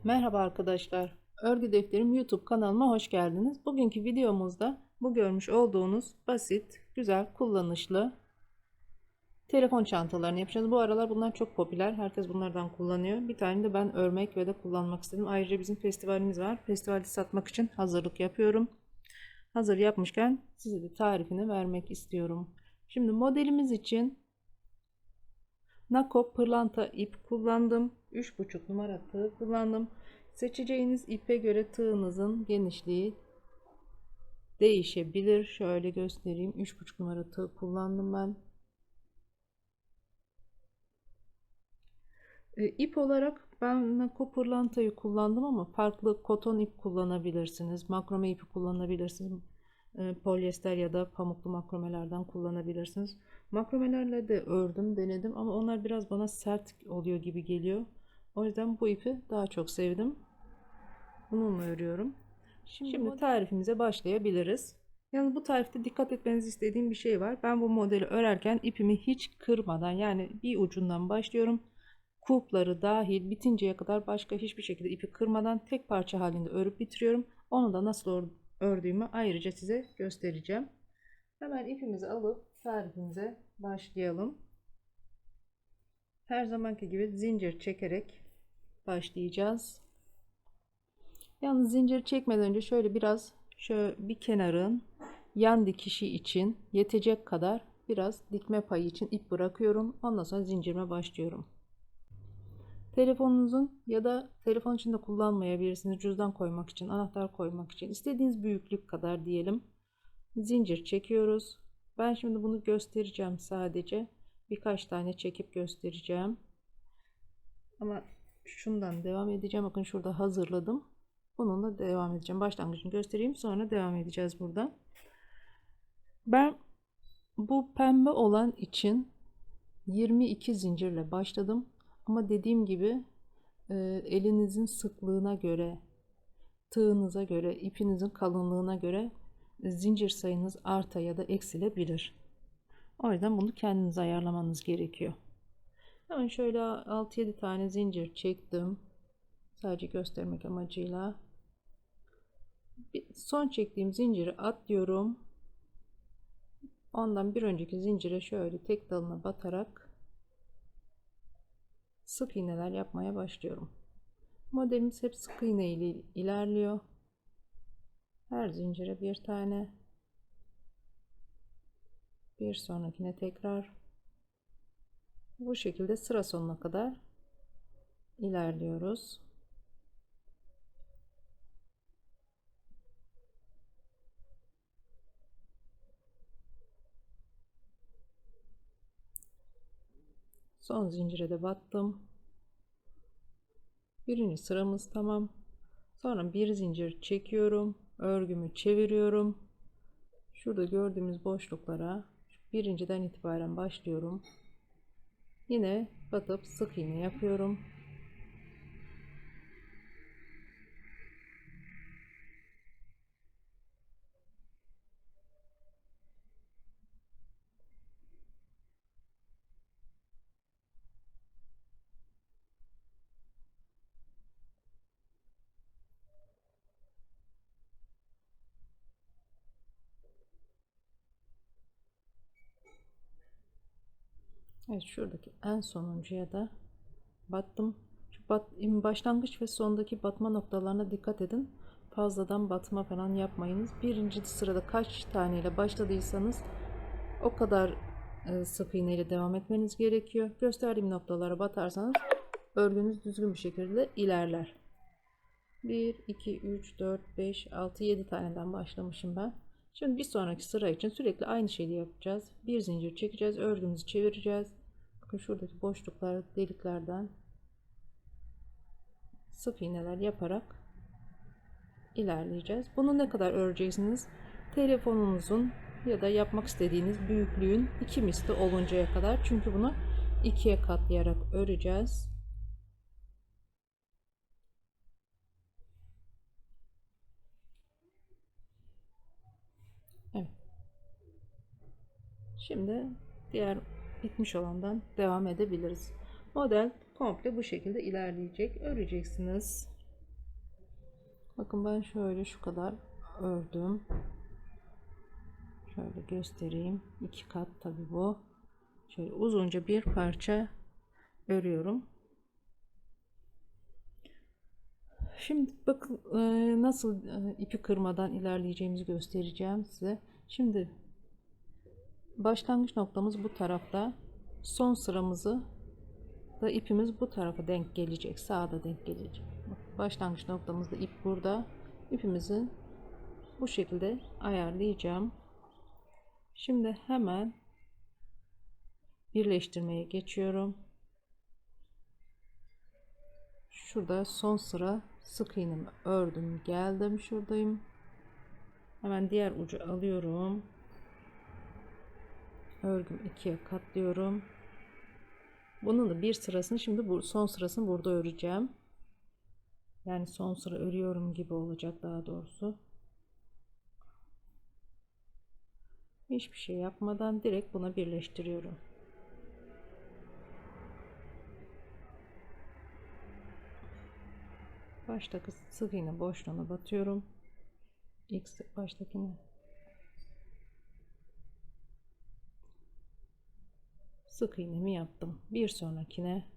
Merhaba arkadaşlar. Örgü Defterim YouTube kanalıma hoş geldiniz. Bugünkü videomuzda bu görmüş olduğunuz basit, güzel, kullanışlı telefon çantalarını yapacağız. Bu aralar bunlar çok popüler. Herkes bunlardan kullanıyor. Bir tane de ben örmek ve de kullanmak istedim. Ayrıca bizim festivalimiz var. Festivalde satmak için hazırlık yapıyorum. Hazır yapmışken size de tarifini vermek istiyorum. Şimdi modelimiz için Nako pırlanta ip kullandım. 3,5 numara tığ kullandım. Seçeceğiniz ipe göre tığınızın genişliği değişebilir. Şöyle göstereyim. 3,5 numara tığ kullandım ben. İp olarak ben Nako pırlantayı kullandım ama farklı koton ip kullanabilirsiniz. Makrome ipi kullanabilirsiniz. Polyester ya da pamuklu makromelerden kullanabilirsiniz. Makromelerle de ördüm, denedim ama onlar biraz bana sert oluyor gibi geliyor. O yüzden bu ipi daha çok sevdim. Bununla örüyorum. Şimdi tarifimize başlayabiliriz. Yalnız bu tarifte dikkat etmenizi istediğim bir şey var. Ben bu modeli örerken ipimi hiç kırmadan, yani bir ucundan başlıyorum. Kulpları dahil bitinceye kadar başka hiçbir şekilde ipi kırmadan tek parça halinde örüp bitiriyorum. Onu da nasıl ördüğümü ayrıca size göstereceğim. Hemen ipimizi alıp tarifimize başlayalım. Her zamanki gibi zincir çekerek başlayacağız. Yalnız zincir çekmeden önce şöyle bir kenarın yan dikişi için yetecek kadar biraz dikme payı için ip bırakıyorum. Ondan sonra zincirime başlıyorum. Telefonunuzun ya da telefon içinde kullanmayabilirsiniz. Cüzdan koymak için, anahtar koymak için istediğiniz büyüklük kadar diyelim. Zincir çekiyoruz. Ben şimdi bunu göstereceğim sadece. Birkaç tane çekip göstereceğim. Ama şundan devam edeceğim. Bakın şurada hazırladım. Bununla devam edeceğim. Başlangıcını göstereyim. Sonra devam edeceğiz burada. Ben bu pembe olan için 22 zincirle başladım. Ama dediğim gibi elinizin sıklığına göre, tığınıza göre, ipinizin kalınlığına göre zincir sayınız arta ya da eksilebilir. O yüzden bunu kendiniz ayarlamanız gerekiyor. Hemen şöyle 6-7 tane zincir çektim. Sadece göstermek amacıyla. Son çektiğim zinciri atlıyorum. Ondan bir önceki zincire şöyle tek dalına batarak sık iğneler yapmaya başlıyorum. Modelimiz hep sık iğne ile ilerliyor. Her zincire bir tane, bir sonrakine tekrar, bu şekilde sıra sonuna kadar ilerliyoruz. Son zincire de battım. Birinci sıramız tamam. Sonra bir zincir çekiyorum. Örgümü çeviriyorum. Şurada gördüğümüz boşluklara birinciden itibaren başlıyorum. Yine batıp sık iğne yapıyorum. Evet, şuradaki en sonuncuya da battım. Başlangıç ve sondaki batma noktalarına dikkat edin. Fazladan batma falan yapmayınız. Birinci sırada kaç taneyle başladıysanız o kadar sık iğne ile devam etmeniz gerekiyor. Gösterdiğim noktalara batarsanız örgünüz düzgün bir şekilde ilerler. 1, 2, 3, 4, 5, 6, 7 taneden başlamışım ben. Şimdi bir sonraki sıra için sürekli aynı şeyi yapacağız. Bir zincir çekeceğiz, örgümüzü çevireceğiz. Bakın şuradaki boşluklar, deliklerden sık iğneler yaparak ilerleyeceğiz. Bunu ne kadar öreceksiniz? Telefonunuzun ya da yapmak istediğiniz büyüklüğün 2 misli oluncaya kadar. Çünkü bunu ikiye katlayarak öreceğiz. Evet. Şimdi diğer bitmiş olandan devam edebiliriz. Model komple bu şekilde ilerleyecek. Öreceksiniz. Bakın ben şöyle şu kadar ördüm. Şöyle göstereyim. 2 kat tabi bu. Şöyle uzunca bir parça örüyorum. Şimdi bakın nasıl ipi kırmadan ilerleyeceğimizi göstereceğim size. Şimdi başlangıç noktamız bu tarafta. Son sıramızı da ipimiz bu tarafa denk gelecek. Sağda denk gelecek. Başlangıç noktamızda ip burada. İpimizi bu şekilde ayarlayacağım. Şimdi hemen birleştirmeye geçiyorum. Şurada son sıra sık iğnemi ördüm, geldim, şuradayım. Hemen diğer ucu alıyorum. Örgüm ikiye katlıyorum. Bunun da bir sırasını şimdi bu son sırasını burada öreceğim. Yani son sıra örüyorum gibi olacak daha doğrusu. Hiçbir şey yapmadan direkt buna birleştiriyorum. Baştaki sık iğne boşluğuna batıyorum. İlk baştakine sık iğnemi yaptım. Bir sonrakine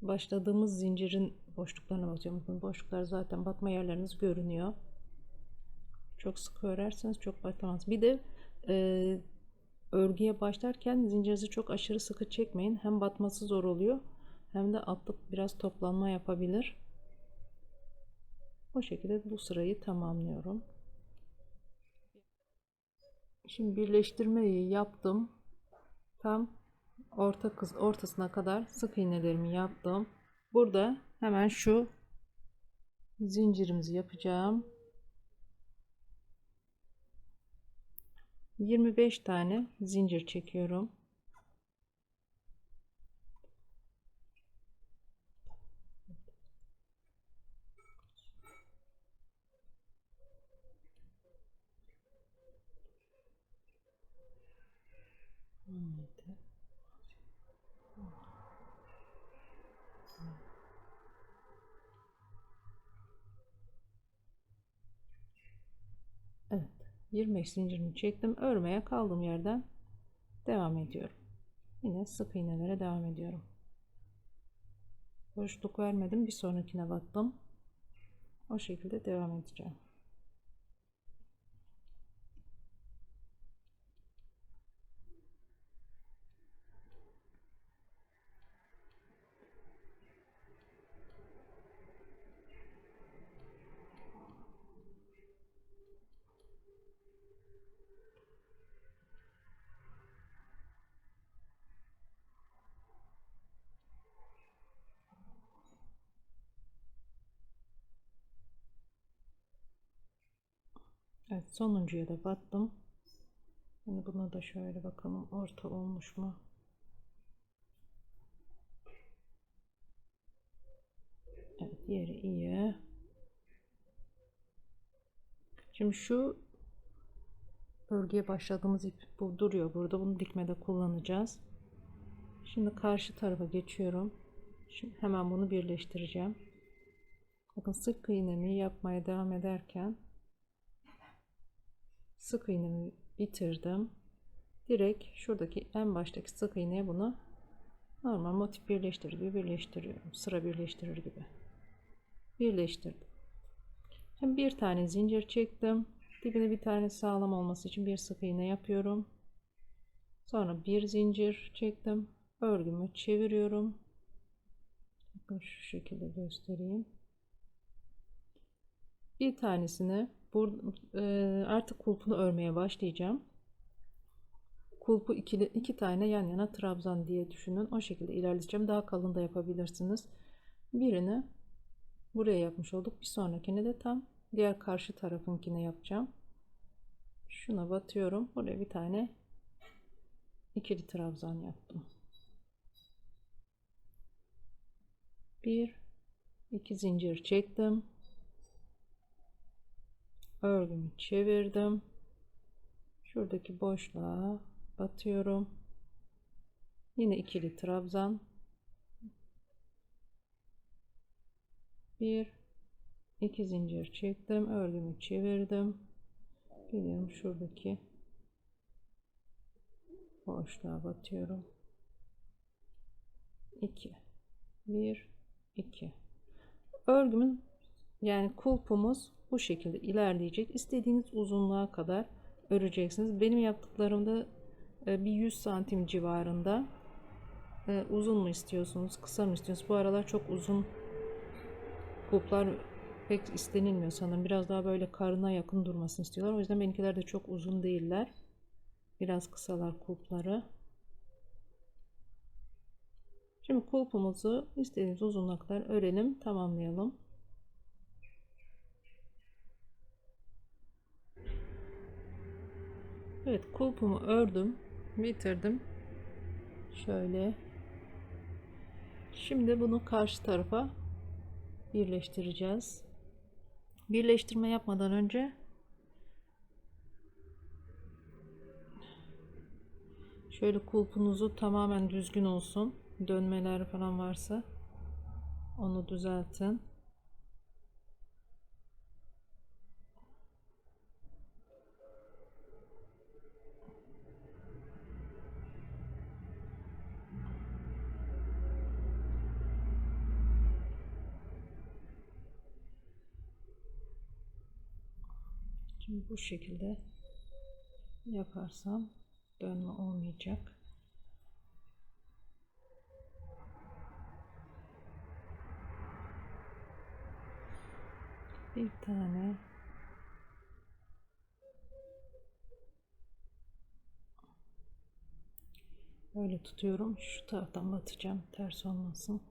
başladığımız zincirin boşluklarına batıyorum. Bu boşluklar zaten batma yerleriniz görünüyor. Çok sık örerseniz çok batamaz. Bir de örgüye başlarken zincirinizi çok aşırı sıkı çekmeyin. Hem batması zor oluyor hem de altlık biraz toplanma yapabilir. O şekilde bu sırayı tamamlıyorum. Şimdi birleştirmeyi yaptım. Tam ortasına kadar sık iğnelerimi yaptım. Burada hemen şu zincirimizi yapacağım. 25 tane zincir çekiyorum. Evet, 25 zincirimi çektim. Örmeye kaldığım yerden devam ediyorum. Yine sık iğnelere devam ediyorum. Boşluk vermedim. Bir sonrakine battım. O şekilde devam edeceğim. Evet, sonuncuya da battım. Şimdi buna da şöyle bakalım orta olmuş mu? Evet, yeri iyi. Şimdi şu örgüye başladığımız ip bu duruyor burada. Bunu dikmede kullanacağız. Şimdi karşı tarafa geçiyorum. Şimdi hemen bunu birleştireceğim. Bakın sık iğnemi yapmaya devam ederken sık iğnemi bitirdim. Direkt şuradaki en baştaki sık iğneye bunu normal motif birleştirir gibi birleştiriyorum. Sıra birleştirir gibi. Birleştirdim. Şimdi bir tane zincir çektim. Dibine bir tane sağlam olması için bir sık iğne yapıyorum. Sonra bir zincir çektim. Örgümü çeviriyorum. Bakın şu şekilde göstereyim. Bir tanesini artık kulpunu örmeye başlayacağım. Kulpu iki tane yan yana trabzan diye düşünün. O şekilde ilerleyeceğim. Daha kalın da yapabilirsiniz. Birini buraya yapmış olduk. Bir sonrakini de tam diğer karşı tarafınkine yapacağım. Şuna batıyorum. Buraya bir tane ikili trabzan yaptım. Bir, iki zincir çektim. Örgümü çevirdim. Şuradaki boşluğa batıyorum. Yine ikili trabzan. Bir, 2 zincir çektim, örgümü çevirdim, geliyorum şuradaki boşluğa batıyorum. 2 1 2 örgümün yani kulpumuz bu şekilde ilerleyecek. İstediğiniz uzunluğa kadar öreceksiniz. Benim yaptıklarımda bir 100 santim civarında. Uzun mu istiyorsunuz, kısa mı istiyorsunuz? Bu aralar çok uzun kulplar pek istenilmiyor sanırım. Biraz daha böyle karına yakın durmasını istiyorlar. O yüzden benimkiler de çok uzun değiller. Biraz kısalar kulpları. Şimdi kulpumuzu istediğiniz uzunluğa kadar örelim, tamamlayalım. Evet, kulpumu ördüm, bitirdim. Şöyle. Şimdi bunu karşı tarafa birleştireceğiz. Birleştirme yapmadan önce şöyle kulpunuzu tamamen düzgün olsun. Dönmeler falan varsa onu düzeltin. Şimdi bu şekilde yaparsam dönme olmayacak. Bir tane böyle tutuyorum. Şu taraftan batacağım. Ters olmasın.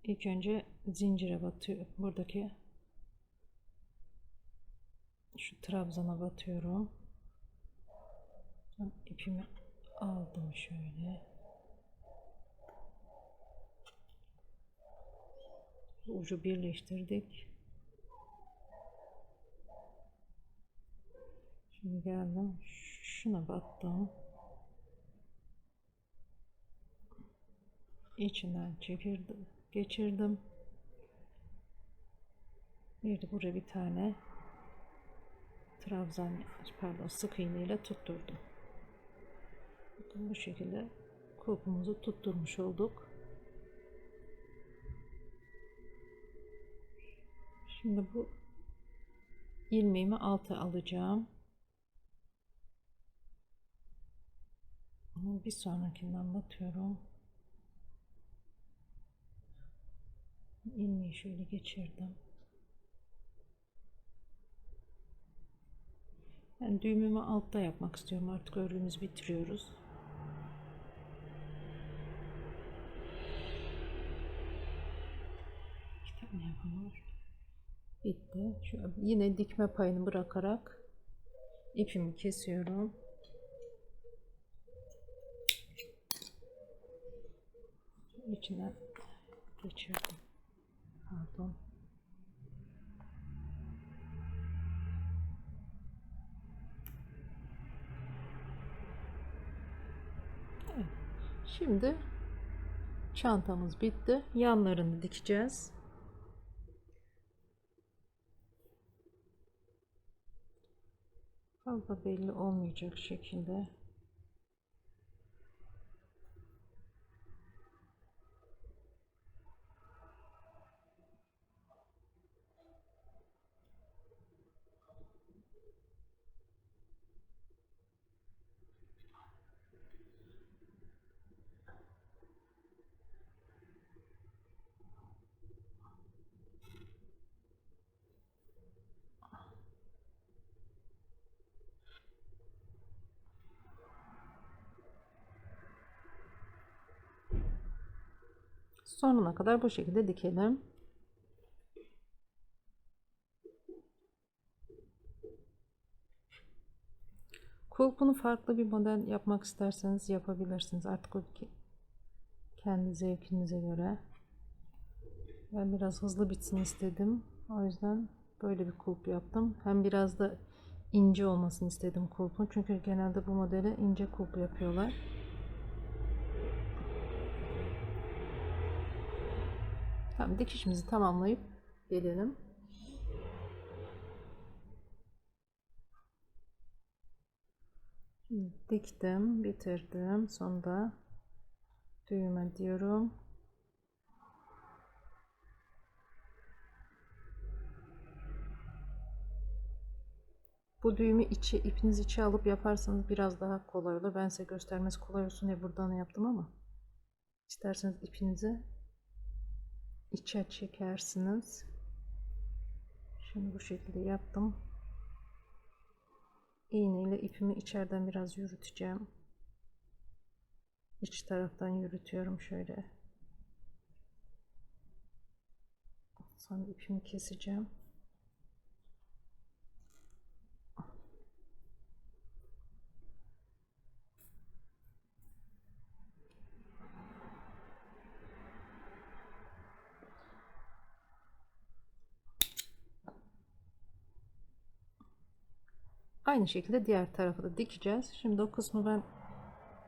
İlk önce zincire batıyor. Buradaki şu trabzana batıyorum. İpimi aldım şöyle. Ucu birleştirdik. Şimdi geldim. Şuna battım. İçinden çekirdim, geçirdim. Bir de buraya bir tane trabzan, pardon, sık iğne ile tutturdum. Bakın bu şekilde kulpumuzu tutturmuş olduk. Şimdi bu ilmeğimi alta alacağım. Bir sonrakinden batıyorum. İlmeği şöyle geçirdim. Ben düğümümü altta yapmak istiyorum. Artık örgümüzü bitiriyoruz. İki tane yapalım. Bitti. Şöyle yine dikme payını bırakarak ipimi kesiyorum. İçine geçirdim. Pardon. Evet. Şimdi çantamız bitti. Yanlarını dikeceğiz. Fazla belli olmayacak şekilde. Sonuna kadar bu şekilde dikelim. Kulpunu farklı bir model yapmak isterseniz yapabilirsiniz. Artık o kendi zevkinize göre. Ben biraz hızlı bitsin istedim. O yüzden böyle bir kulp yaptım. Hem biraz da ince olmasını istedim kulpun. Çünkü genelde bu modele ince kulp yapıyorlar. Tamam, dikişimizi tamamlayıp gelelim. Diktim, bitirdim. Sonunda düğme diyorum. Bu düğümü ipiniz içe alıp yaparsanız biraz daha kolay olur. Ben size göstermesi kolay olsun diye buradan yaptım ama isterseniz ipinizi içe çekersiniz. Şimdi bu şekilde yaptım. İğne ile ipimi içeriden biraz yürüteceğim. İç taraftan yürütüyorum şöyle. Sonra ipimi keseceğim. Aynı şekilde diğer tarafı da dikeceğiz. Şimdi o kısmı ben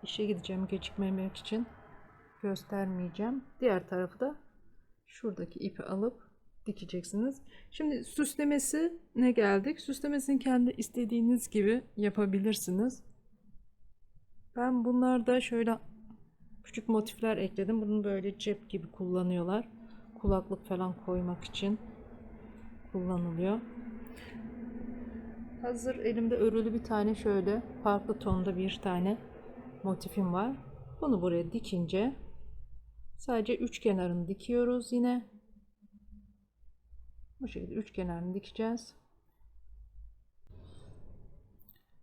işe gideceğim, gecikmemek için göstermeyeceğim. Diğer tarafı da şuradaki ipi alıp dikeceksiniz. Şimdi süslemesine geldik. Süslemesini kendi istediğiniz gibi yapabilirsiniz. Ben bunlarda şöyle küçük motifler ekledim. Bunu böyle cep gibi kullanıyorlar. Kulaklık falan koymak için kullanılıyor. Hazır elimde örülü bir tane şöyle farklı tonda bir tane motifim var. Bunu buraya dikince sadece üç kenarını dikiyoruz yine. Bu şekilde üç kenarını dikeceğiz.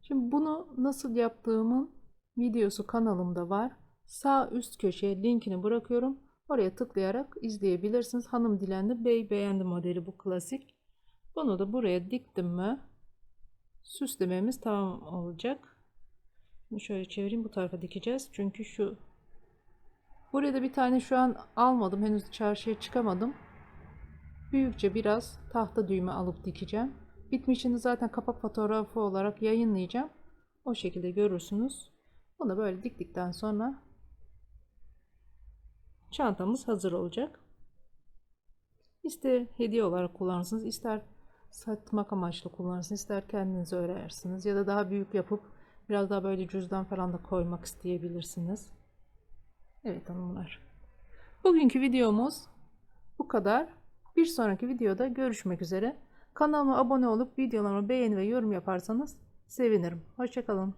Şimdi bunu nasıl yaptığımın videosu kanalımda var. Sağ üst köşeye linkini bırakıyorum. Oraya tıklayarak izleyebilirsiniz. Hanım dilendi, bey beğendi modeli, bu klasik. Bunu da buraya diktim mi süslememiz tamam olacak. Şimdi şöyle çevireyim, bu tarafa dikeceğiz. Çünkü buraya da bir tane şu an almadım. Henüz çarşıya çıkamadım. Büyükçe biraz tahta düğme alıp dikeceğim. Bitmişini zaten kapak fotoğrafı olarak yayınlayacağım. O şekilde görürsünüz. Bunu böyle diktikten sonra çantamız hazır olacak. İster hediye olarak kullanırsınız, ister satmak amaçlı kullanırsınız, ister kendinize örersiniz ya da daha büyük yapıp biraz daha böyle cüzdan falan da koymak isteyebilirsiniz. Evet hanımlar. Bugünkü videomuz bu kadar. Bir sonraki videoda görüşmek üzere. Kanalıma abone olup videolarımı beğeni ve yorum yaparsanız sevinirim. Hoşça kalın.